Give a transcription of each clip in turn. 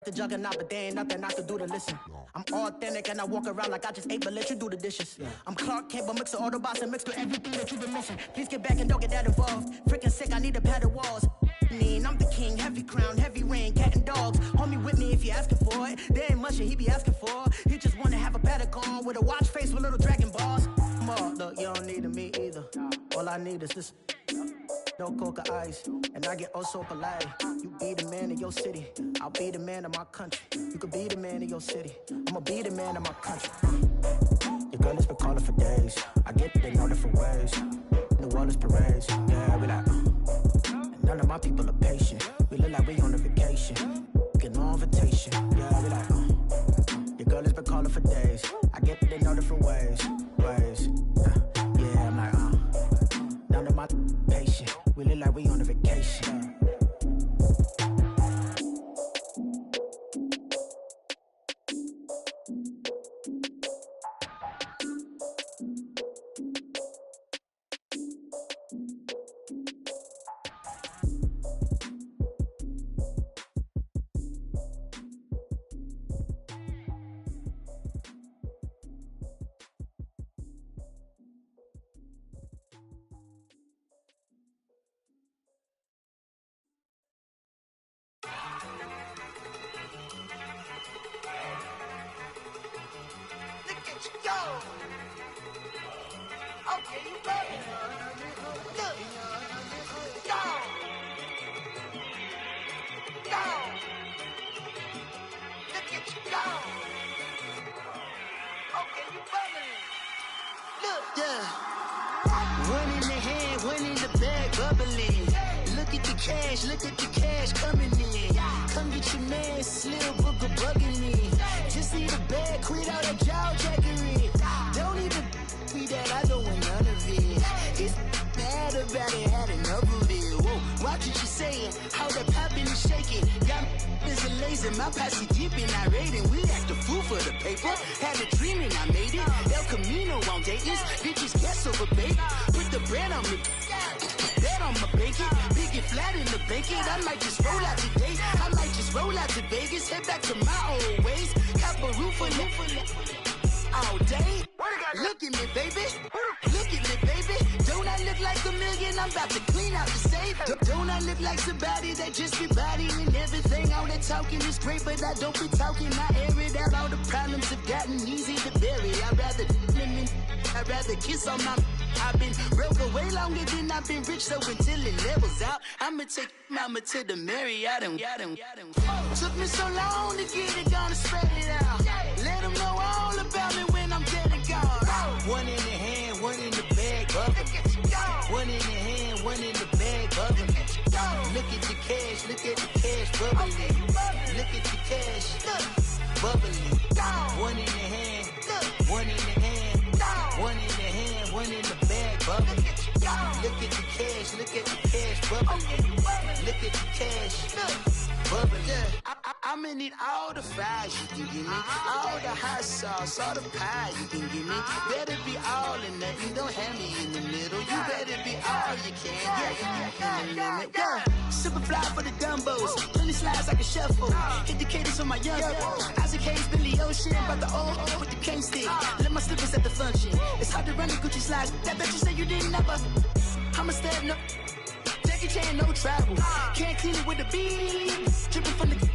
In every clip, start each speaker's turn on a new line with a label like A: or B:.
A: The juggernaut, but there ain't nothing I could do to listen. I'm authentic and I walk around like I just ate, but let you do the dishes. I'm Clark Kent, but mix the Autobots and mix with everything that you've been missing. Please get back and don't get that involved. Freaking sick, I need a pad of walls. I'm the king, heavy crown, heavy rain, cat and dogs. Homie with me if you're asking for it. There ain't much that he be asking for. He just wanna have a paddock on with a watch face with little dragon balls. Look, you don't need me either. All I need is this. No coca ice, and I get oh so polite. You be the man of your city, I'll be the man of my country. You could be the man of your city, I'ma be the man of my country. Your girl has been calling for days, I get that they know different ways. New Orleans parades, yeah, we like and none of my people are patient. We look like we on a vacation, get no invitation, yeah, we like your girl has been calling for days, I get that they know different ways. Yeah, I'm like none of my patient. We look like we on a vacation.
B: Look at the cash coming in. Come get your man, Slim Booker bugging me. Just need a bag, quit all that jaw jackery. Don't even be that, I don't want none of it. It's bad about it, had enough of it. Whoa, watch what you saying, how that poppin' and shaking. Got is a laser, my posse deep and I raiding. We act a fool for the paper, had a dream and I made it. El Camino on Dayton's, bitches guess over bait. Put the brand on me. I'ma bake it, big it flat in the bake it. I might just roll out today, I might just roll out to Vegas, head back to my old ways. Have a roof all day. Look at me, baby. Look at me, baby. Don't I look like a million? I'm about to clean out the safe. Don't I look like somebody that just be bodying everything? All that talking is great, but I don't be talking. I air it out. All the problems have gotten easy to bury. I'd rather kiss on my. I've been broke way longer than I've been rich, so until it levels out, I'ma take mama to the Marriott and took me so long to get it, gonna spread it out. Let them know all about me when I'm dead and gone. One in the hand, one in the bag, bubbling. One in the hand, one in the bag, bubbling. Look at the cash, bubbling. Look at the cash, bubbling. One in the hand, one in the hand, one in the hand, one in the bag, bubbling. Look at the cash, bubbling. Look at the cash, bubbling. I'ma need all the fries you can give me, all the hot sauce, all the pie you can give me. Better be all or nothing, don't have me in the middle. You better be all you can, yeah. Super fly for the dumbos, plenty slides like a shuffle. Hit the cadence on my young Isaac Hayes, Billy Ocean, about the old with the cane stick. Let my slippers at the function. It's hard to run the Gucci slides. That bet you say you didn't never. I'ma step no. Jackie Chan, no travel. Can't clean it with a beat. Dripping from the.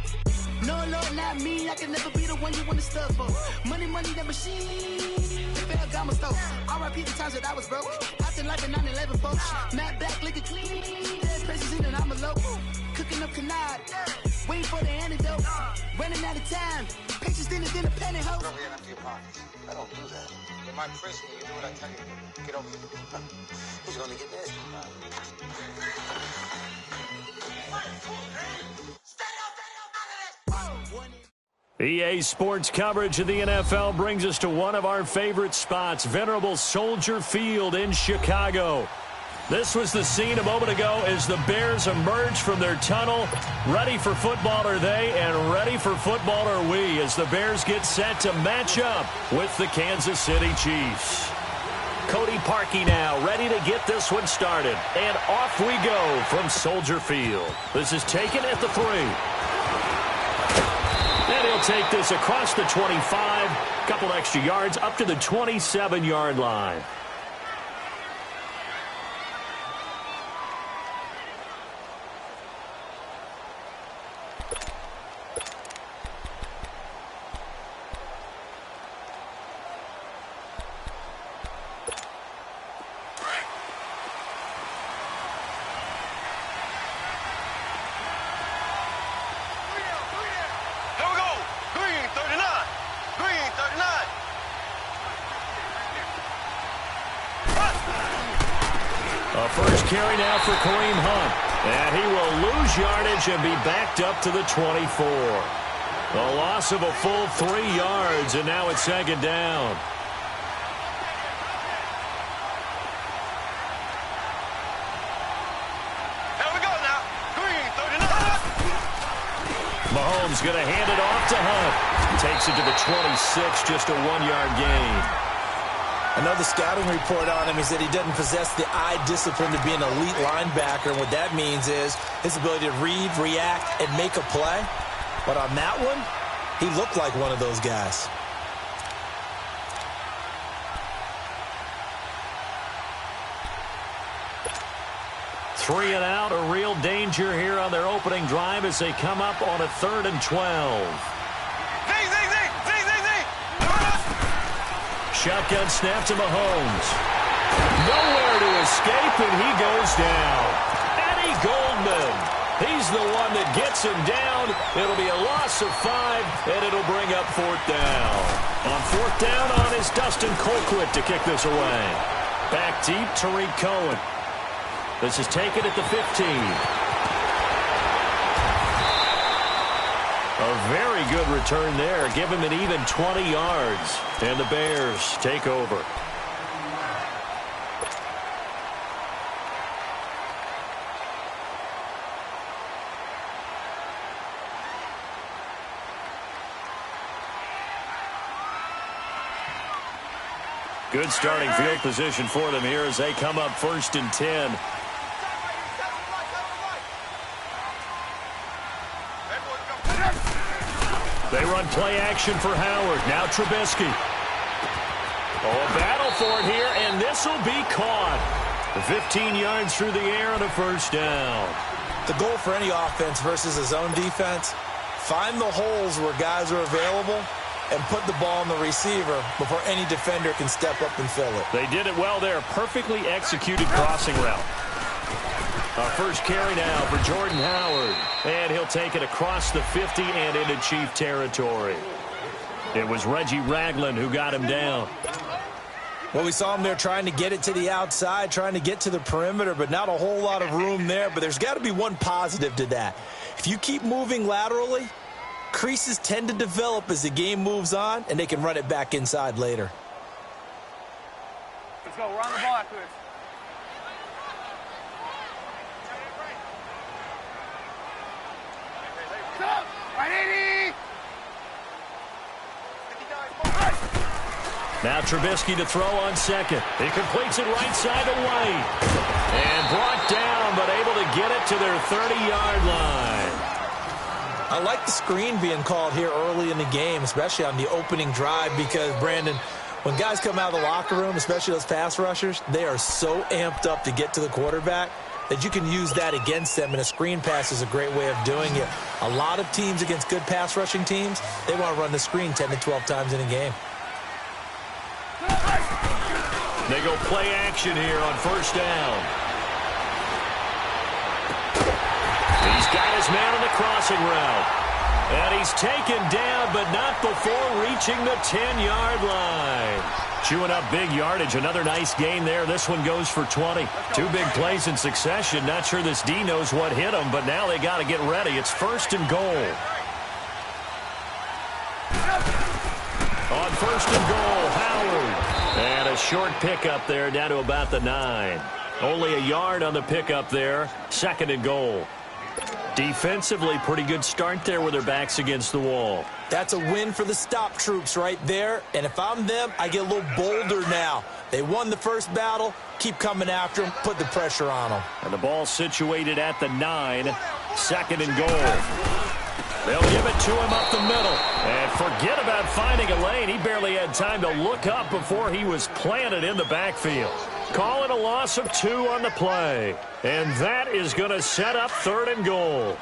B: No, Lord, not me. I can never be the one you want to stuff for. Money, that machine. Fair Gama stove. R.I.P. the times that I was broke. Acting like a 9/11 folks. Matt back, liquor clean. Dead places in and I'm a local. Cooking up canard. Waiting for the antidote. Running out of time. Pictures dinner, penny hoe.
C: Rub your hand up to your pockets. I don't do that. You might press me. You do what I tell you. Get over here. Who's gonna get nasty?
D: EA Sports coverage of the NFL brings us to one of our favorite spots, venerable Soldier Field in Chicago. This was the scene a moment ago as the Bears emerged from their tunnel. Ready for football are they, and ready for football are we as the Bears get set to match up with the Kansas City Chiefs. Cody Parkey now ready to get this one started. And off we go from Soldier Field. This is taken at the 3. he'll take this across the 25, a couple extra yards up to the 27-yard line.
A: A first carry now for Kareem Hunt. And he will lose yardage and be backed up to the 24. A loss of a full 3 yards, and now it's second down.
E: Here we go now. Green, 39.
A: Mahomes going to hand it off to Hunt. Takes it to the 26, just a 1-yard gain.
F: I know the scouting report on him is that he doesn't possess the eye discipline to be an elite linebacker, and what that means is his ability to read, react, and make a play. But on that one, he looked like one of those guys.
A: Three and out, a real danger here on their opening drive as they come up on a 3rd and 12. Shotgun snap to Mahomes. Nowhere to escape, and he goes down. Eddie Goldman. He's the one that gets him down. It'll be a loss of 5, and it'll bring up 4th down. On 4th down on is Dustin Colquitt to kick this away. Back deep, Tariq Cohen. This is taken at the 15. A very good return there. Give him an even 20 yards. And the Bears take over. Good starting field position for them here as they come up 1st and 10. They run play action for Howard. Now Trubisky. Oh, a battle for it here, and this will be caught. 15 yards through the air and a 1st down.
F: The goal for any offense versus a zone defense, find the holes where guys are available and put the ball on the receiver before any defender can step up and fill it.
A: They did it well there. Perfectly executed crossing route. Our first carry now for Jordan Howard. And he'll take it across the 50 and into Chief territory. It was Reggie Ragland who got him down.
F: Well, we saw him there trying to get it to the outside, trying to get to the perimeter, but not a whole lot of room there. But there's got to be one positive to that. If you keep moving laterally, creases tend to develop as the game moves on, and they can run it back inside later.
E: Let's go. We're on the ball after this.
A: Now Trubisky to throw on 2nd. He completes it right side to White. And brought down, but able to get it to their 30-yard line.
F: I like the screen being called here early in the game, especially on the opening drive, because, Brandon, when guys come out of the locker room, especially those pass rushers, they are so amped up to get to the quarterback that you can use that against them, and a screen pass is a great way of doing it. A lot of teams against good pass rushing teams, they want to run the screen 10 to 12 times in a game.
A: They go play action here on 1st down. He's got his man on the crossing route. And he's taken down, but not before reaching the 10-yard line. Chewing up big yardage. Another nice gain there. This one goes for 20. 2 big plays in succession. Not sure this D knows what hit him, but now they got to get ready. It's 1st and goal. On 1st and goal, Howard. And a short pickup there down to about the 9. Only a yard on the pickup there. 2nd and goal. Defensively, pretty good start there with their backs against the wall.
F: That's a win for the stop troops right there. And if I'm them, I get a little bolder now. They won the first battle. Keep coming after them. Put the pressure on them.
A: And the ball situated at the 9. 2nd and goal.
D: They'll give it to him up the middle. And forget about finding a lane. He barely had time to look up before he was planted in the backfield. Call it a loss of 2 on the play. And that is going to set up 3rd and goal.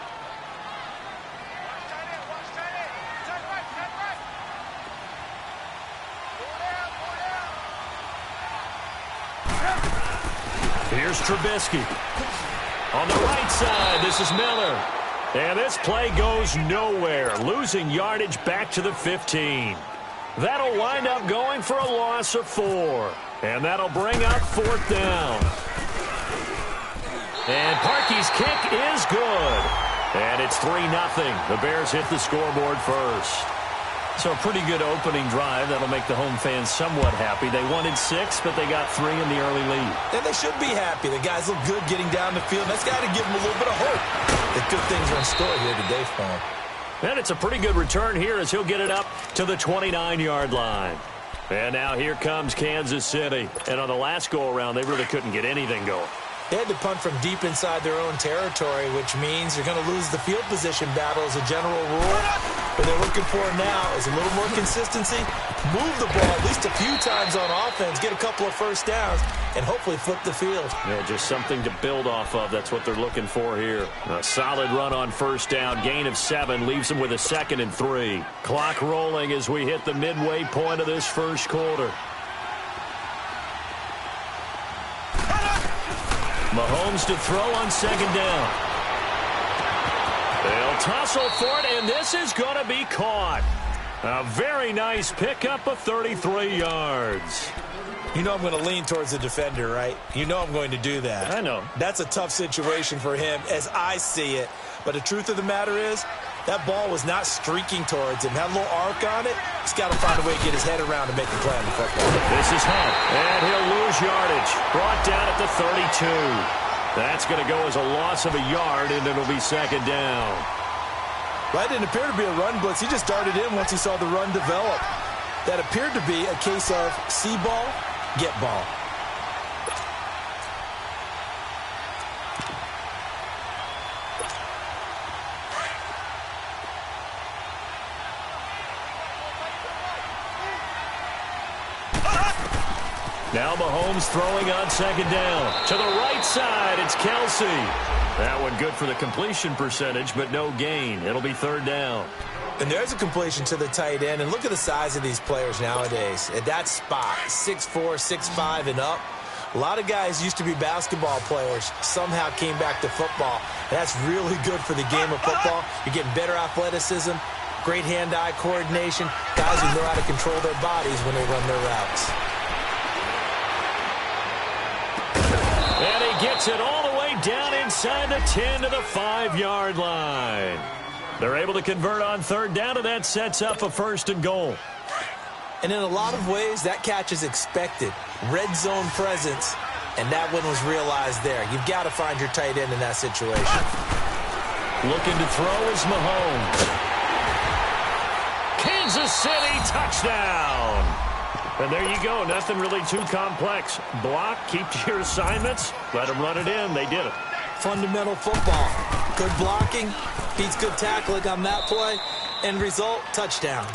D: Here's Trubisky. On the right side, this is Miller. And this play goes nowhere, losing yardage back to the 15. That'll wind up going for a loss of 4. And that'll bring up 4th down. And Parkey's kick is good. And it's 3-0. The Bears hit the scoreboard first. So a pretty good opening drive. That'll make the home fans somewhat happy. They wanted 6, but they got 3 in the early lead.
F: And they should be happy. The guys look good getting down the field. That's got to give them a little bit of hope that good things are in store here today for them.
D: And it's a pretty good return here as he'll get it up to the 29-yard line. And now here comes Kansas City. And on the last go-around, they really couldn't get anything going.
F: They had to punt from deep inside their own territory, which means you're going to lose the field position battle as a general rule. What they're looking for now is a little more consistency, move the ball at least a few times on offense, get a couple of first downs, and hopefully flip the field.
D: Yeah, just something to build off of. That's what they're looking for here. A solid run on first down. Gain of 7 leaves them with a 2nd and 3. Clock rolling as we hit the midway point of this first quarter. Mahomes to throw on 2nd down. They'll tussle for it, and this is going to be caught. A very nice pickup of 33 yards.
F: You know I'm going to lean towards the defender, right? You know I'm going to do that.
D: I know.
F: That's a tough situation for him as I see it. But the truth of the matter is, that ball was not streaking towards him. Had a little arc on it. He's got to find a way to get his head around and make a play on the football.
D: This is Hunt, and he'll lose yardage. Brought down at the 32. That's going to go as a loss of a yard, and it'll be 2nd down.
F: Well, that didn't appear to be a run blitz. He just darted in once he saw the run develop. That appeared to be a case of see ball, get ball.
D: Now Mahomes throwing on 2nd down. To the right side, it's Kelsey. That one good for the completion percentage, but no gain. It'll be 3rd down.
F: And there's a completion to the tight end. And look at the size of these players nowadays. At that spot, 6'4", 6'5", and up. A lot of guys used to be basketball players, somehow came back to football. And that's really good for the game of football. You're getting better athleticism, great hand-eye coordination, guys who know how to control their bodies when they run their routes.
D: And he gets it all the way down inside the 10 to the 5-yard line. They're able to convert on 3rd down, and that sets up a 1st and goal.
F: And in a lot of ways, that catch is expected. Red zone presence, and that one was realized there. You've got to find your tight end in that situation.
D: Looking to throw is Mahomes. Kansas City touchdown. And there you go. Nothing really too complex. Block, keep to your assignments, let them run it in. They did it.
F: Fundamental football. Good blocking, beats good tackling on that play. End result, touchdown.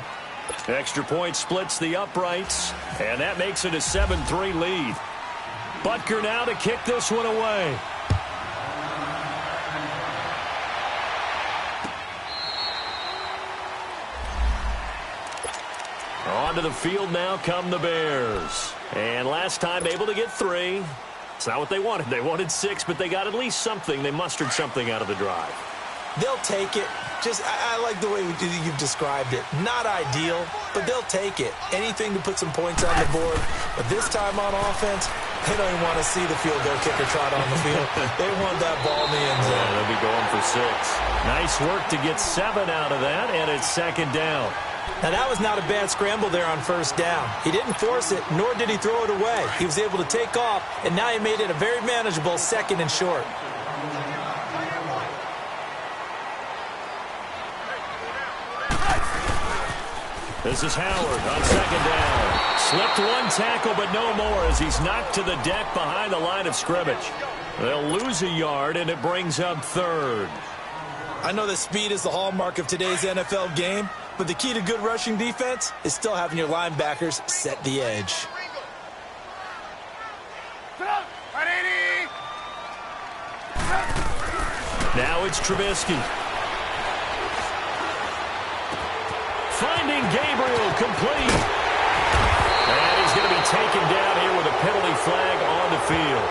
D: Extra point splits the uprights, and that makes it a 7-3 lead. Butker now to kick this one away. Onto the field now come the Bears. And last time able to get 3. It's not what they wanted. They wanted 6, but they got at least something. They mustered something out of the drive.
F: They'll take it. I like the way you've described it. Not ideal, but they'll take it. Anything to put some points on the board. But this time on offense, they don't even want to see the field goal kicker trot on the field. They want that ball in the end zone.
D: Yeah, they'll be going for 6. Nice work to get 7 out of that, and it's 2nd down.
F: Now, that was not a bad scramble there on 1st down. He didn't force it, nor did he throw it away. He was able to take off, and now he made it a very manageable 2nd and short.
D: This is Howard on 2nd down. Slipped one tackle, but no more as he's knocked to the deck behind the line of scrimmage. They'll lose a yard, and it brings up 3rd.
F: I know that speed is the hallmark of today's NFL game, but the key to good rushing defense is still having your linebackers set the edge.
D: Now it's Trubisky. Finding Gabriel, complete. And he's going to be taken down here with a penalty flag on the field.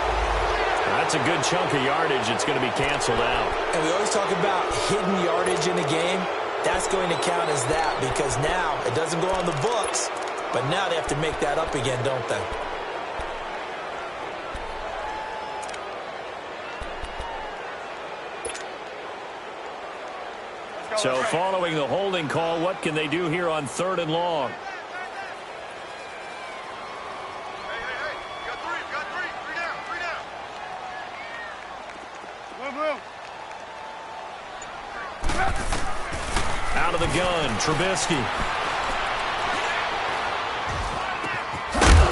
D: That's a good chunk of yardage. It's going to be canceled out.
F: And we always talk about hidden yardage in a game. That's going to count as that because now it doesn't go on the books, but now they have to make that up again, don't they?
D: So following the holding call, what can they do here on 3rd and long? Out of the gun, Trubisky.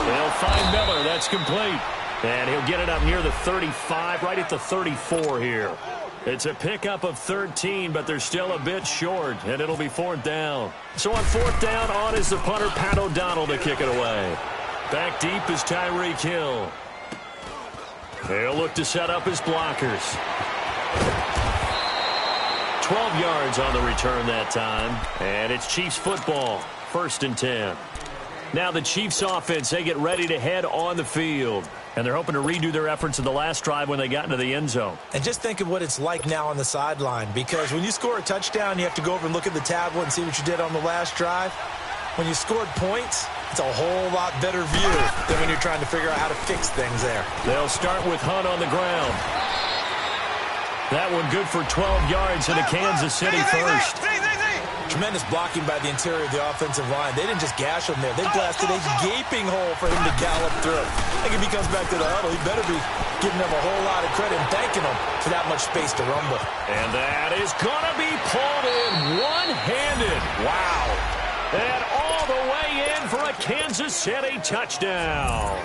D: They'll find Miller. That's complete. And he'll get it up near the 35, right at the 34 here. It's a pickup of 13, but they're still a bit short, and it'll be 4th down. So on 4th down, on is the punter, Pat O'Donnell, to kick it away. Back deep is Tyreek Hill. He'll look to set up his blockers. 12 yards on the return that time, and it's Chiefs football, 1st and 10. Now the Chiefs offense, they get ready to head on the field. And they're hoping to redo their efforts in the last drive when they got into the end zone.
F: And just think of what it's like now on the sideline, because when you score a touchdown, you have to go over and look at the tablet and see what you did on the last drive. When you scored points, it's a whole lot better view than when you're trying to figure out how to fix things there.
D: They'll start with Hunt on the ground. That one good for 12 yards into Kansas City first.
F: Tremendous blocking by the interior of the offensive line. They didn't just gash him there. They blasted a gaping hole for him to gallop through. I think if he comes back to the huddle, he better be giving them a whole lot of credit and thanking them for that much space to rumble.
D: And that is going to be pulled in one-handed. Wow. And all the way in for a Kansas City touchdown.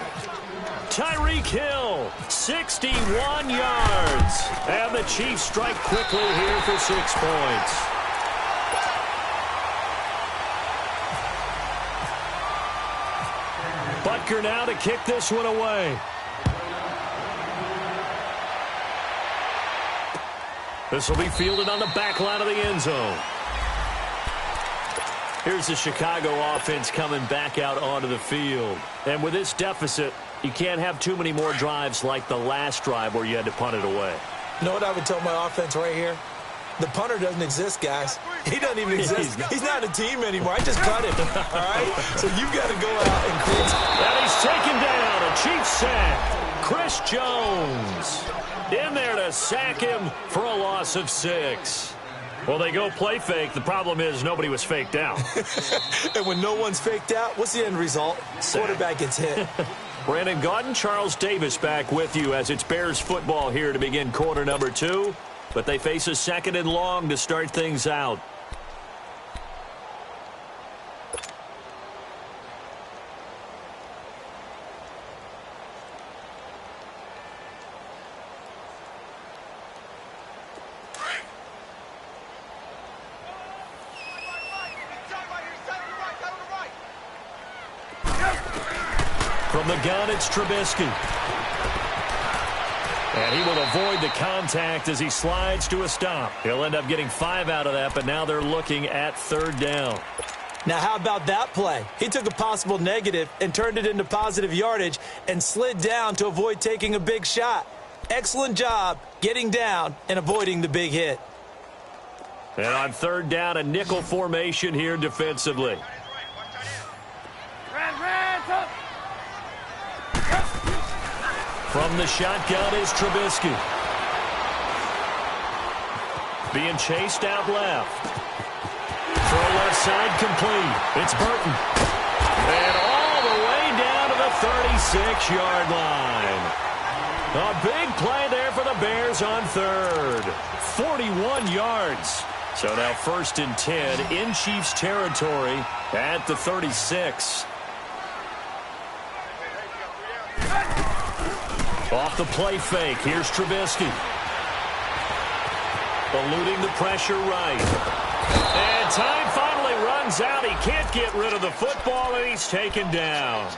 D: Tyreek Hill, 61 yards. And the Chiefs strike quickly here for 6 points. Butker now to kick this one away. This will be fielded on the back line of the end zone. Here's the Chicago offense coming back out onto the field. And with this deficit, you can't have too many more drives like the last drive where you had to punt it away.
F: You know what I would tell my offense right here? The punter doesn't exist, guys. He doesn't even exist. He's not a team anymore. I just cut him, all right? So you've got to go out and create.
D: And he's taken down. A Chiefs sack. Chris Jones in there to sack him for a loss of 6. Well, they go play fake. The problem is nobody was faked out.
F: And when no one's faked out, what's the end result? Quarterback gets hit.
D: Brandon Gaudin, Charles Davis back with you as it's Bears football here to begin quarter number 2. But they face a 2nd and long to start things out. From the gun, it's Trubisky. And he will avoid the contact as he slides to a stop. He'll end up getting 5 out of that, but now they're looking at 3rd down.
F: Now, how about that play? He took a possible negative and turned it into positive yardage and slid down to avoid taking a big shot. Excellent job getting down and avoiding the big hit.
D: And on 3rd down, a nickel formation here defensively. From the shotgun is Trubisky. Being chased out left. Throw left side complete. It's Burton. And all the way down to the 36-yard line. A big play there for the Bears on 3rd. 41 yards. So now 1st and 10 in Chiefs territory at the 36. Off the play fake, here's Trubisky. Eluding the pressure right. And time finally runs out. He can't get rid of the football, and he's taken down.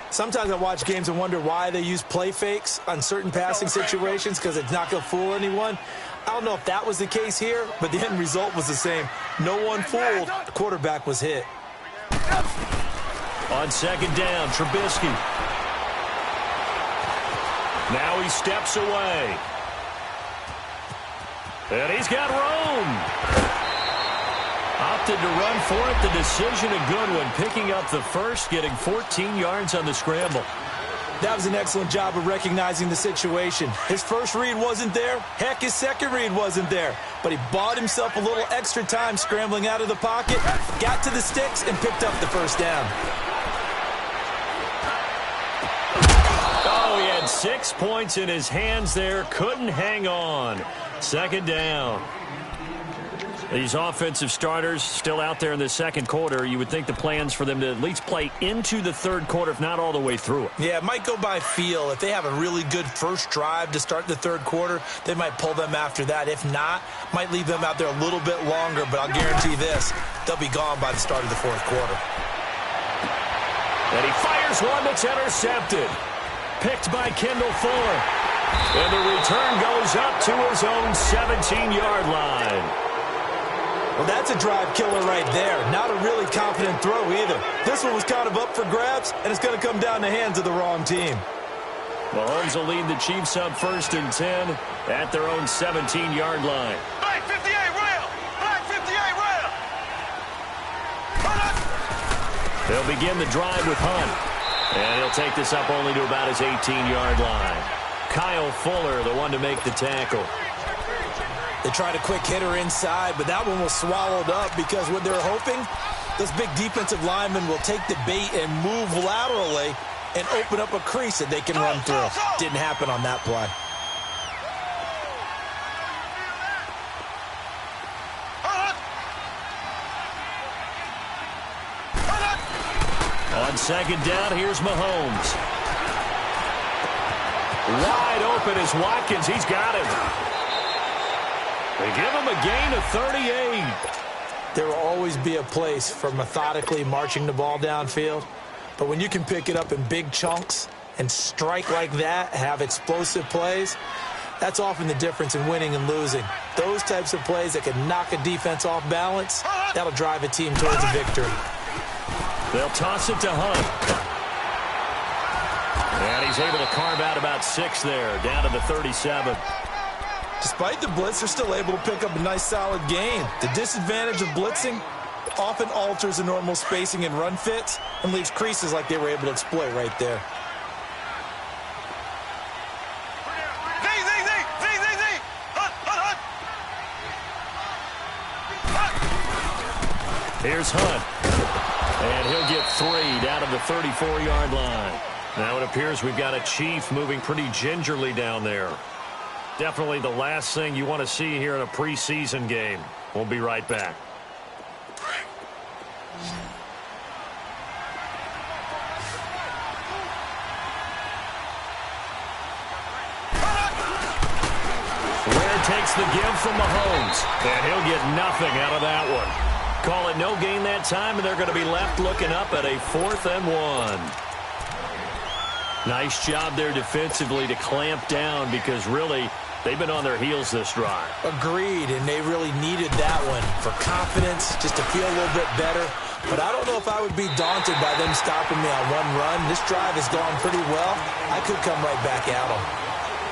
F: Sometimes I watch games and wonder why they use play fakes on certain passing situations, because it's not going to fool anyone. I don't know if that was the case here, but the end result was the same. No one fooled. The quarterback was hit.
D: On second down, Trubisky. Now he steps away. And he's got room. Opted to run for it. The decision a good one. Picking up the first, getting 14 yards on the scramble.
F: That was an excellent job of recognizing the situation. His first read wasn't there. Heck, his second read wasn't there. But he bought himself a little extra time scrambling out of the pocket, got to the sticks, and picked up the first down.
D: Oh, he had 6 points in his hands there. Couldn't hang on. Second down. These offensive starters still out there in the second quarter. You would think the plans for them to at least play into the third quarter, if not all the way through it.
F: Yeah, it might go by feel. If they have a really good first drive to start the third quarter, they might pull them after that. If not, might leave them out there a little bit longer, but I'll guarantee this, they'll be gone by the start of the fourth quarter.
D: And he fires one that's intercepted. Picked by Kendall Fuller. And the return goes up to his own 17-yard line.
F: Well, that's a drive killer right there. Not a really confident throw either. This one was kind of up for grabs, and it's going to come down the hands of the wrong team.
D: Mahomes will lead the Chiefs up 1st and 10 at their own 17-yard line.
E: Black 58 rail! Black 58 rail!
D: They'll begin the drive with Hunt. And he'll take this up only to about his 18-yard line. Kyle Fuller, the one to make the tackle.
F: They tried a quick hitter inside, but that one was swallowed up because what they're hoping, this big defensive lineman will take the bait and move laterally and open up a crease that they can run through. Didn't happen on that play.
D: On second down, here's Mahomes. Wide open is Watkins. He's got him. They give him a gain of 38.
F: There will always be a place for methodically marching the ball downfield. But when you can pick it up in big chunks and strike like that, have explosive plays, that's often the difference in winning and losing. Those types of plays that can knock a defense off balance, that'll drive a team towards a victory.
D: They'll toss it to Hunt. And he's able to carve out about 6 there, down to the 37.
F: Despite the blitz, they're still able to pick up a nice, solid gain. The disadvantage of blitzing often alters the normal spacing and run fits and leaves creases like they were able to exploit right there.
D: Here's Hunt. And he'll get 3 down to the 34-yard line. Now it appears we've got a Chief moving pretty gingerly down there. Definitely the last thing you want to see here in a preseason game. We'll be right back. Ware takes the give from Mahomes, and he'll get nothing out of that one. Call it no gain that time, and they're going to be left looking up at a 4th and 1. Nice job there defensively to clamp down because really they've been on their heels this drive.
F: Agreed, and they really needed that one for confidence, just to feel a little bit better. But I don't know if I would be daunted by them stopping me on one run. This drive has gone pretty well. I could come right back at them.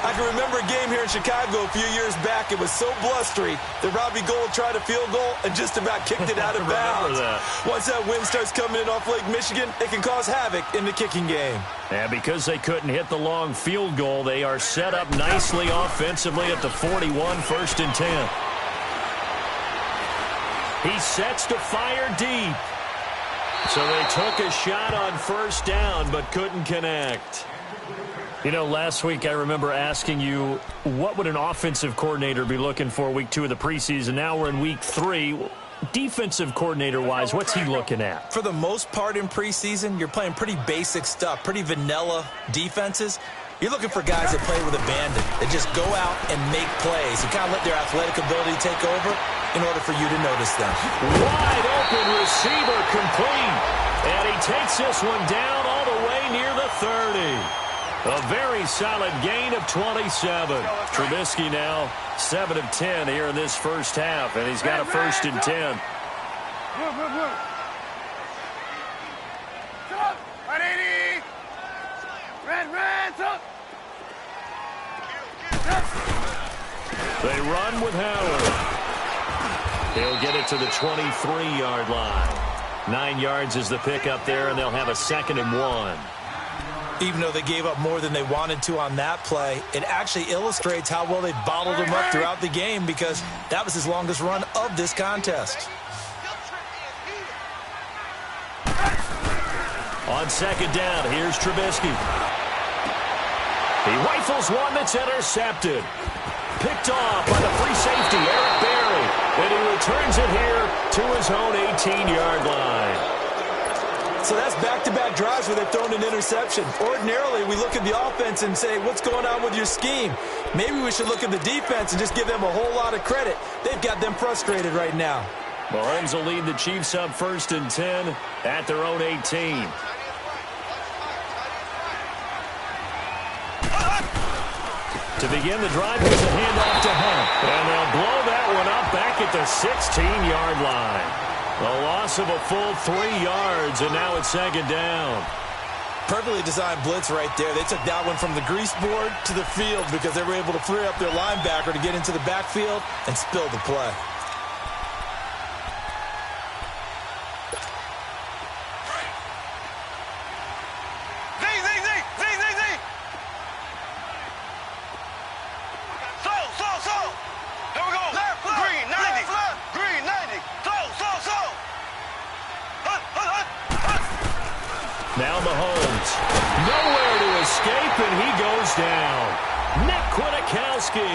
F: I can remember a game here in Chicago a few years back. It was so blustery that Robbie Gould tried a field goal and just about kicked it out of bounds. Once that wind starts coming in off Lake Michigan, it can cause havoc in the kicking game.
D: And because they couldn't hit the long field goal, they are set up nicely offensively at the 41, 1st and 10. He sets to fire deep. So they took a shot on 1st down but couldn't connect. You know, last week I remember asking you, what would an offensive coordinator be looking for week 2 of the preseason? Now we're in week 3. Defensive coordinator-wise, what's he looking at?
F: For the most part in preseason, you're playing pretty basic stuff, pretty vanilla defenses. You're looking for guys that play with abandon, that just go out and make plays and kind of let their athletic ability take over in order for you to notice them.
D: Wide open receiver complete. And he takes this one down all the way near the 30. A very solid gain of 27. Trubisky now 7 of 10 here in this first half, and he's got a 1st and 10. They run with Howard. He'll get it to the 23-yard line. 9 yards is the pickup there, and they'll have a 2nd and 1.
F: Even though they gave up more than they wanted to on that play, it actually illustrates how well they bottled him up throughout the game, because that was his longest run of this contest.
D: On 2nd down, here's Trubisky. He rifles one that's intercepted. Picked off by the free safety, Eric Berry. And he returns it here to his own 18-yard line.
F: So that's back-to-back drives where they've thrown an interception. Ordinarily, we look at the offense and say, what's going on with your scheme? Maybe we should look at the defense and just give them a whole lot of credit. They've got them frustrated right now.
D: Mahomes will lead the Chiefs up 1st and 10 at their own 18. To begin the drive, here's a handoff to Hunt. And they'll blow that one up back at the 16-yard line. A loss of a full 3 yards, and now it's 2nd down.
F: Perfectly designed blitz right there. They took that one from the grease board to the field because they were able to free up their linebacker to get into the backfield and spill the play.
D: Now Mahomes, nowhere to escape, and he goes down. Nick Kwiatkowski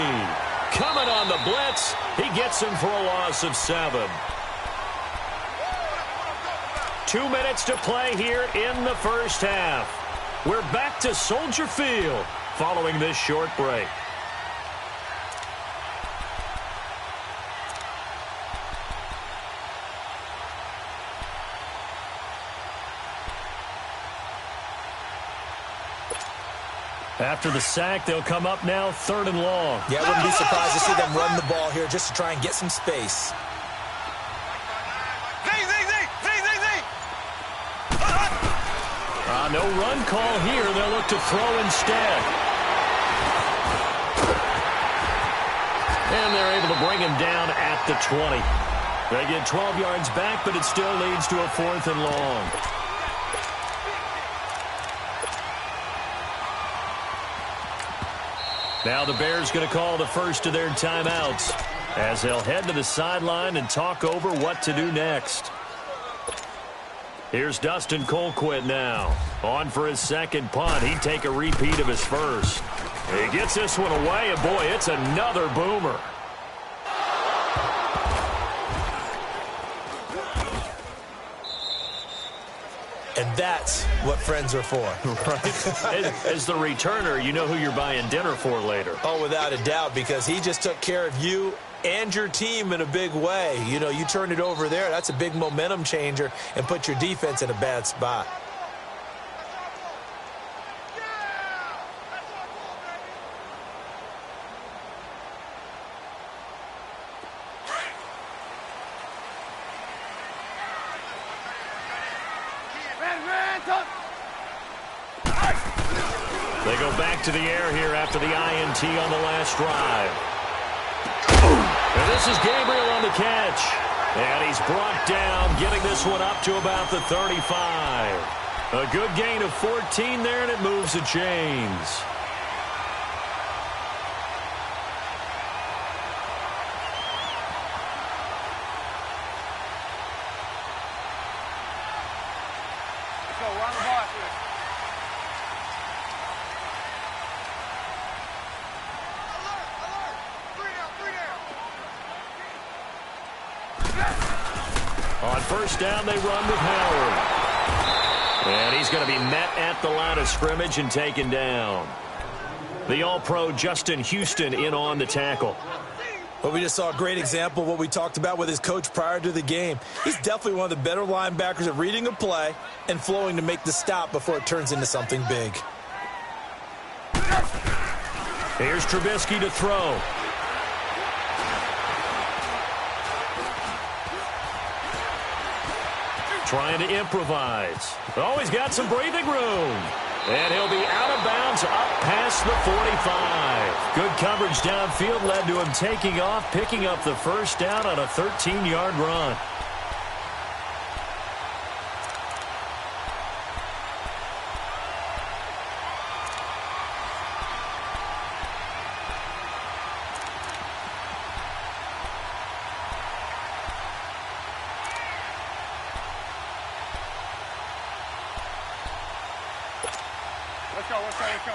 D: coming on the blitz. He gets him for a loss of 7. 2 minutes to play here in the first half. We're back to Soldier Field following this short break. After the sack, they'll come up now 3rd and long.
F: Yeah, I wouldn't be surprised to see them run the ball here just to try and get some space.
D: No run call here. They'll look to throw instead. And they're able to bring him down at the 20. They get 12 yards back, but it still leads to a 4th and long. Now the Bears going to call the first of their timeouts as they'll head to the sideline and talk over what to do next. Here's Dustin Colquitt now. On for his 2nd punt. He'd take a repeat of his first. He gets this one away, and boy, it's another boomer.
F: And that's what friends are for.
D: Right. As the returner, you know who you're buying dinner for later.
F: Oh, without a doubt, because he just took care of you and your team in a big way. You know, you turn it over there, that's a big momentum changer, and put your defense in a bad spot.
D: They go back to the air here after the INT on the last drive. And this is Gabriel on the catch. And he's brought down, getting this one up to about the 35. A good gain of 14 there, and it moves the chains. On 1st down, they run with Howard. And he's going to be met at the line of scrimmage and taken down. The All-Pro Justin Houston in on the tackle.
F: Well, we just saw a great example of what we talked about with his coach prior to the game. He's definitely one of the better linebackers at reading a play and flowing to make the stop before it turns into something big.
D: Here's Trubisky to throw. Trying to improvise. Oh, he's got some breathing room. And he'll be out of bounds up past the 45. Good coverage downfield led to him taking off, picking up the first down on a 13-yard run.
E: Let's go.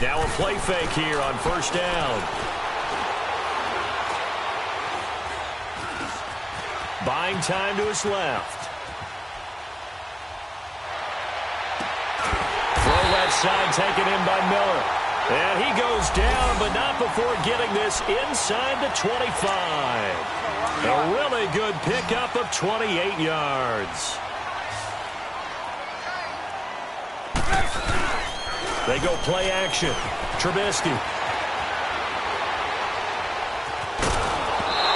D: Now a play fake here on first down. Buying time to his left. Throw left side taken in by Miller. And he goes down, but not before getting this inside the 25. A really good pickup of 28 yards. They go play action. Trubisky.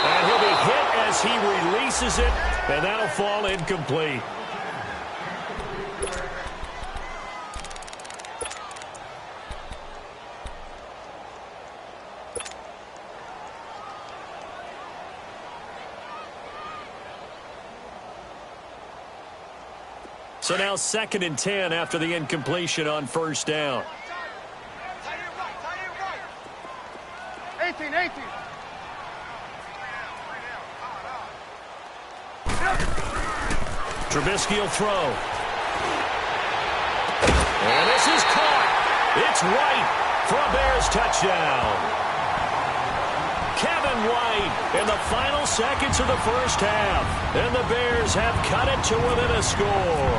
D: And he'll be hit as he releases it, and that'll fall incomplete. So now 2nd and 10 after the incompletion on first down.
E: 18.
D: Trubisky will throw. And this is caught. It's White for a Bears touchdown. Kevin White in the final seconds of the first half. And the Bears have cut it to within a score.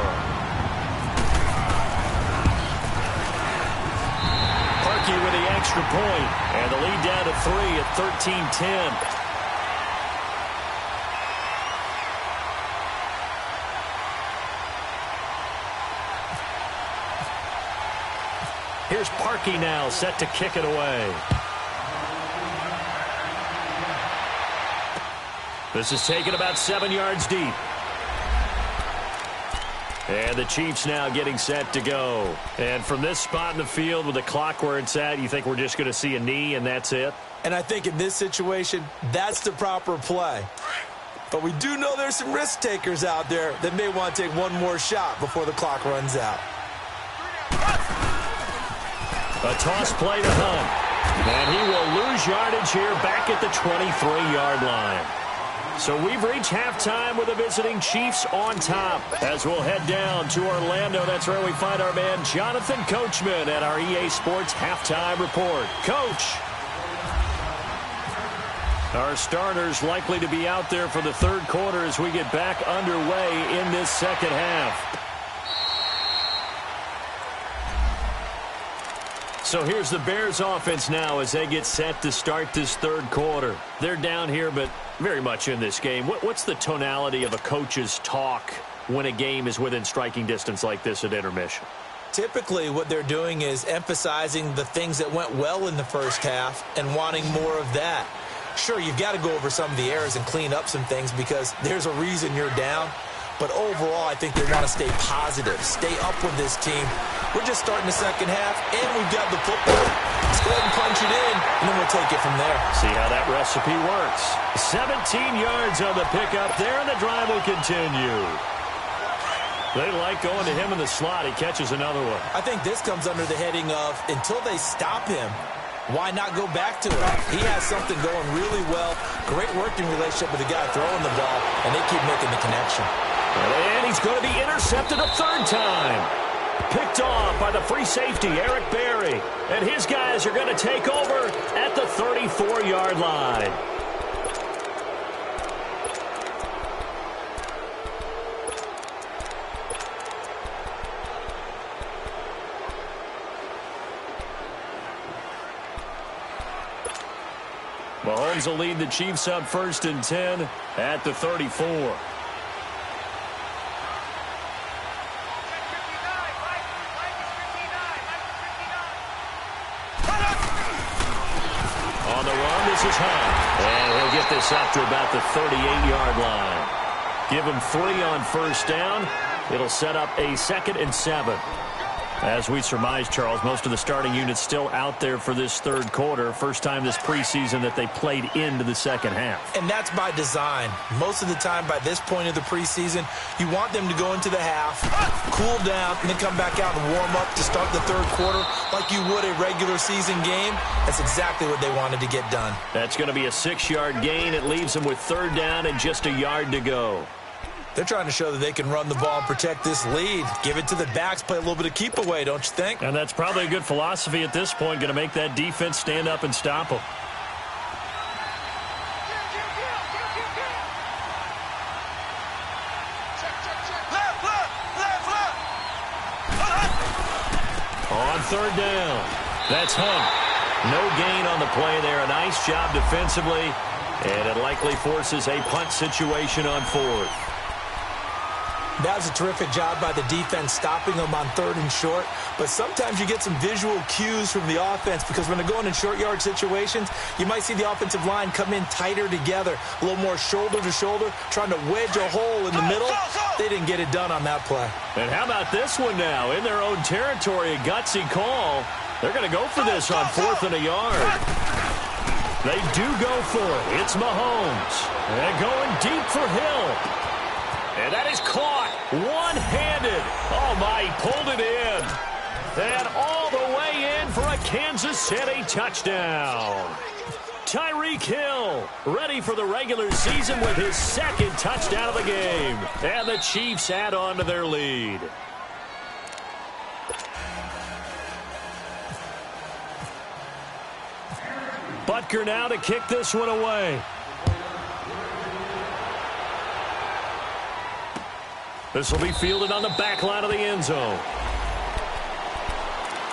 D: Parkey with the extra point. And the lead down to 3 at 13-10. Here's Parkey now, set to kick it away. This is taken about 7 yards deep. And the Chiefs now getting set to go. And from this spot in the field with the clock where it's at, you think we're just going to see a knee and that's it?
F: And I think in this situation, that's the proper play. But we do know there's some risk takers out there that may want to take one more shot before the clock runs out.
D: A toss play to Hunt. And he will lose yardage here back at the 23-yard line. So we've reached halftime with the visiting Chiefs on top. As we'll head down to Orlando, that's where we find our man Jonathan Coachman at our EA Sports Halftime Report. Coach. Our starters likely to be out there for the third quarter as we get back underway in this second half. So here's the Bears offense now as they get set to start this third quarter. They're down here, but very much in this game. What's the tonality of a coach's talk when a game is within striking distance like this at intermission?
F: Typically, what they're doing is emphasizing the things that went well in the first half and wanting more of that. Sure, you've got to go over some of the errors and clean up some things because there's a reason you're down. But overall, I think they want to stay positive, stay up with this team. We're just starting the second half, and we've got the football. Let's go ahead and punch it in, and then we'll take it from there.
D: See how that recipe works. 17 yards on the pickup there, and the drive will continue. They like going to him in the slot. He catches another one.
F: I think this comes under the heading of until they stop him, why not go back to it? He has something going really well. Great working relationship with the guy throwing the ball, and they keep making the connection.
D: And he's going to be intercepted a third time. Picked off by the free safety, Eric Berry. And his guys are going to take over at the 34-yard line. Mahomes will lead the Chiefs up 1st and 10 at the 34. On the run, this is Hunt. And he'll get this up to about the 38-yard line. Give him 3 on 1st down. It'll set up a 2nd and 7. As we surmise, Charles, most of the starting units still out there for this 3rd quarter. First time this preseason that they played into the 2nd half.
F: And that's by design. Most of the time by this point of the preseason, you want them to go into the half, cool down, and then come back out and warm up to start the 3rd quarter like you would a regular season game. That's exactly what they wanted to get done.
D: That's going to be a 6-yard gain. It leaves them with 3rd down and just a yard to go.
F: They're trying to show that they can run the ball and protect this lead. Give it to the backs, play a little bit of keep away, don't you think?
D: And that's probably a good philosophy at this point, going to make that defense stand up and stop them. On 3rd down, that's Hunt. No gain on the play there. A nice job defensively, and it likely forces a punt situation on 4th.
F: That was a terrific job by the defense stopping them on 3rd and short. But sometimes you get some visual cues from the offense because when they're going in short yard situations, you might see the offensive line come in tighter together, a little more shoulder to shoulder, trying to wedge a hole in the middle. They didn't get it done on that play.
D: And how about this one now? In their own territory, a gutsy call. They're going to go for this on 4th and a yard. They do go for it. It's Mahomes. And going deep for Hill. And that is caught one-handed. Oh, my, he pulled it in. And all the way in for a Kansas City touchdown. Tyreek Hill ready for the regular season with his 2nd touchdown of the game. And the Chiefs add on to their lead. Butker now to kick this one away. This will be fielded on the back line of the end zone.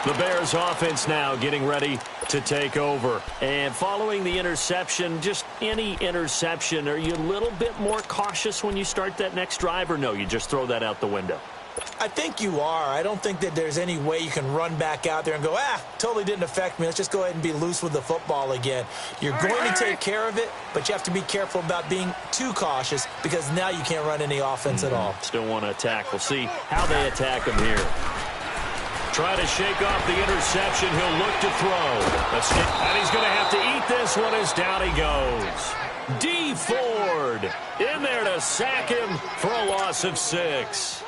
D: The Bears offense now getting ready to take over. And following the interception, just any interception, are you a little bit more cautious when you start that next drive, or no, you just throw that out the window?
F: I think you are. I don't think that there's any way you can run back out there and go, totally didn't affect me. Let's just go ahead and be loose with the football again. You're going to take care of it, but you have to be careful about being too cautious because now you can't run any offense at all.
D: Still want to attack. We'll see how they attack him here. Try to shake off the interception. He'll look to throw. And he's going to have to eat this one as down he goes. D. Ford in there to sack him for a loss of 6.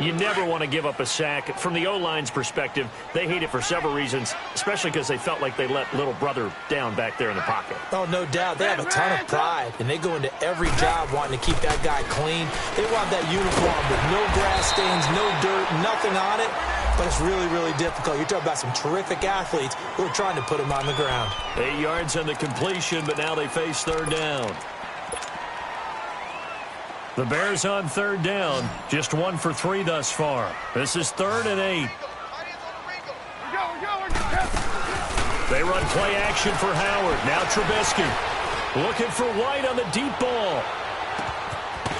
D: You never want to give up a sack. From the O-line's perspective, they hate it for several reasons, especially because they felt like they let little brother down back there in the pocket.
F: Oh, no doubt. They have a ton of pride, and they go into every job wanting to keep that guy clean. They want that uniform with no grass stains, no dirt, nothing on it, but it's really, really difficult. You're talking about some terrific athletes who are trying to put him on the ground.
D: 8 yards on the completion, but now they face 3rd down. The Bears on 3rd down, just 1 for 3 thus far. This is 3rd and 8. They run play action for Howard. Now Trubisky looking for White on the deep ball.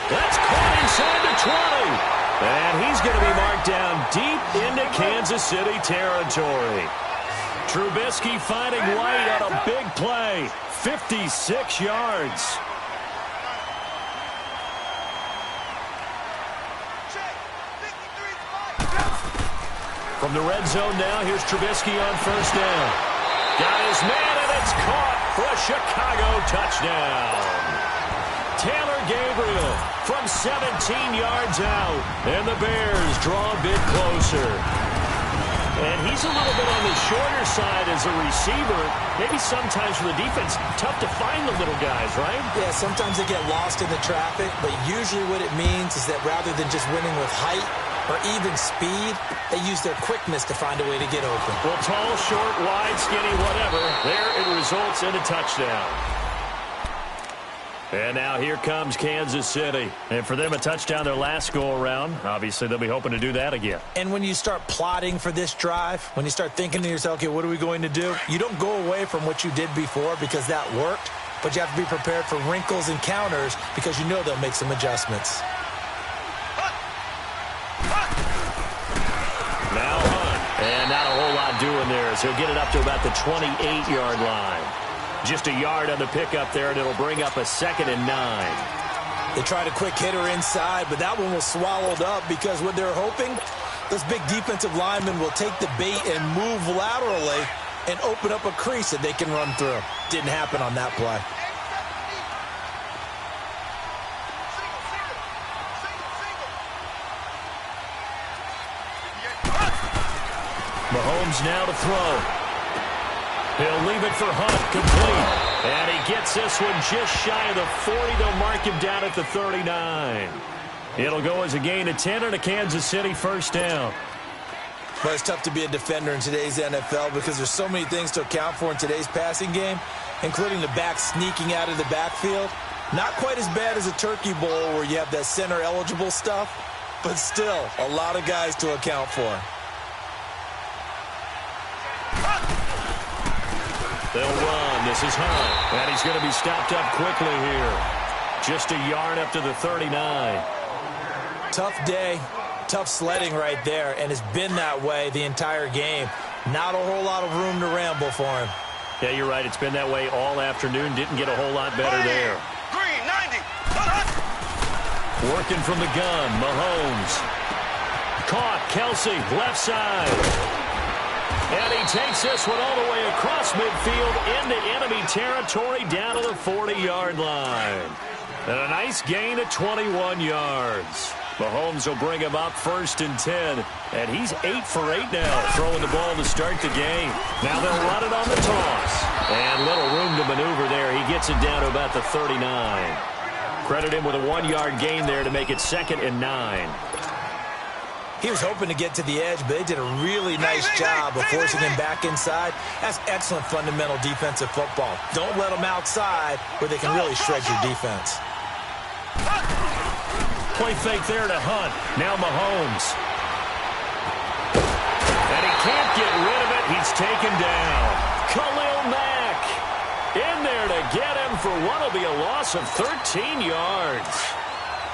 D: That's caught inside the 20. And he's going to be marked down deep into Kansas City territory. Trubisky finding White on a big play. 56 yards. From the red zone now, here's Trubisky on 1st down. Got his man, and it's caught for a Chicago touchdown. Taylor Gabriel from 17 yards out, and the Bears draw a bit closer. And he's a little bit on the shorter side as a receiver. Maybe sometimes for the defense, tough to find the little guys, right?
F: Yeah, sometimes they get lost in the traffic, but usually what it means is that rather than just winning with height or even speed, they use their quickness to find a way to get open.
D: Well, tall, short, wide, skinny, whatever, there it results in a touchdown. And now here comes Kansas City. And for them, a touchdown their last go-around. Obviously, they'll be hoping to do that again.
F: And when you start plotting for this drive, when you start thinking to yourself, okay, what are we going to do? You don't go away from what you did before because that worked, but you have to be prepared for wrinkles and counters because you know they'll make some adjustments.
D: Now Hunt. And not a whole lot doing there, so he'll get it up to about the 28-yard line. Just a yard on the pickup there, and it'll bring up a 2nd and 9.
F: They tried a quick hitter inside, but that one was swallowed up because what they're hoping, those big defensive linemen will take the bait and move laterally and open up a crease that they can run through. Didn't happen on that play.
D: Mahomes now to throw. He'll leave it for Hunt, complete. And he gets this one just shy of the 40. They'll mark him down at the 39. It'll go as a gain of 10 and a Kansas City first down.
F: But it's tough to be a defender in today's NFL because there's so many things to account for in today's passing game, including the back sneaking out of the backfield. Not quite as bad as a turkey bowl where you have that center-eligible stuff, but still a lot of guys to account for.
D: They'll run. This is Hunt. And he's going to be stopped up quickly here. Just a yard up to the 39.
F: Tough day, tough sledding right there, and it's been that way the entire game. Not a whole lot of room to ramble for him.
D: Yeah, you're right. It's been that way all afternoon. Didn't get a whole lot better there.
E: Green, 90.
D: Working from the gun, Mahomes. Caught, Kelsey, left side. And he takes this one all the way across midfield into enemy territory down to the 40-yard line. And a nice gain of 21 yards. Mahomes will bring him up 1st and 10. And he's 8 for 8 now, throwing the ball to start the game. Now they'll run it on the toss. And little room to maneuver there. He gets it down to about the 39. Credit him with a 1-yard gain there to make it 2nd and 9.
F: He was hoping to get to the edge, but they did a really nice job of forcing him back inside. That's excellent fundamental defensive football. Don't let them outside where they can really shred your defense.
D: Play fake there to Hunt. Now Mahomes. And he can't get rid of it. He's taken down. Khalil Mack in there to get him for what will be a loss of 13 yards.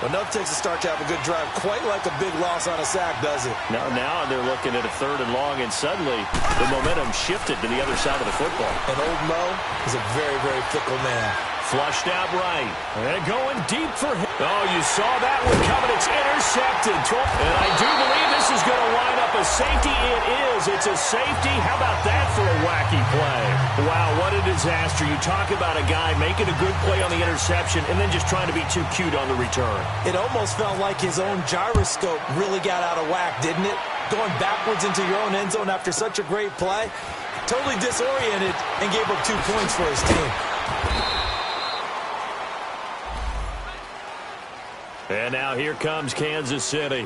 F: Well, enough takes a start to have a good drive. Quite like a big loss on a sack, does it?
D: Now they're looking at a 3rd and long, and suddenly the momentum shifted to the other side of the football.
F: And old Mo is a very, very fickle man.
D: Flushed out right. And going deep for him. Oh, you saw that one coming. It's intercepted. And I do believe this is going to line up a safety. It is. It's a safety. How about that for a wacky play? Wow, what a disaster. You talk about a guy making a good play on the interception and then just trying to be too cute on the return.
F: It almost felt like his own gyroscope really got out of whack, didn't it? Going backwards into your own end zone after such a great play. Totally disoriented and gave up 2 points for his team.
D: And now here comes Kansas City.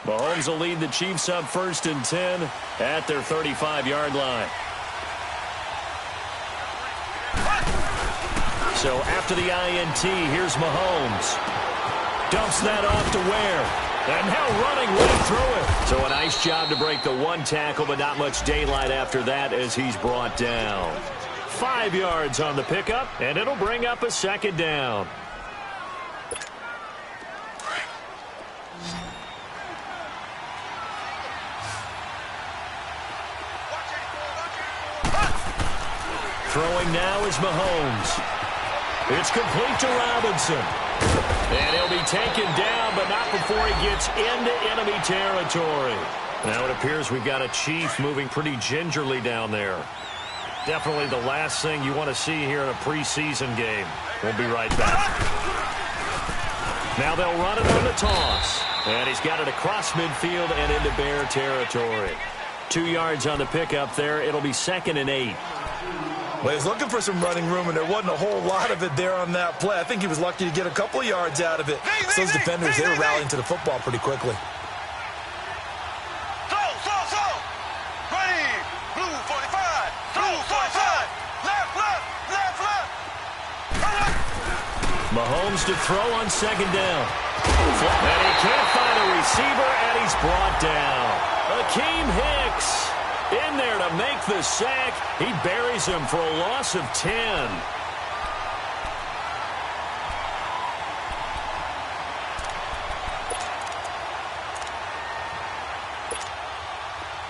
D: Mahomes will lead the Chiefs up 1st and 10 at their 35-yard line. So after the INT, here's Mahomes. Dumps that off to Ware. And now running right through it. So a nice job to break the 1 tackle, but not much daylight after that as he's brought down. 5 yards on the pickup, and it'll bring up a 2nd down. Throwing now is Mahomes. It's complete to Robinson. And he'll be taken down, but not before he gets into enemy territory. Now it appears we've got a Chief moving pretty gingerly down there. Definitely the last thing you want to see here in a preseason game. We'll be right back. Now they'll run it on the toss. And he's got it across midfield and into Bear territory. 2 yards on the pickup there. It'll be 2nd and 8.
F: Well, he's looking for some running room, and there wasn't a whole lot of it there on that play. I think he was lucky to get a couple of yards out of it. So those defenders, they were rallying to the football pretty quickly.
E: Ready, blue 45, blue 45.
D: Mahomes to throw on second down. And he can't find a receiver, and he's brought down. Akeem Hicks in there to make the sack. He buries him for a loss of 10.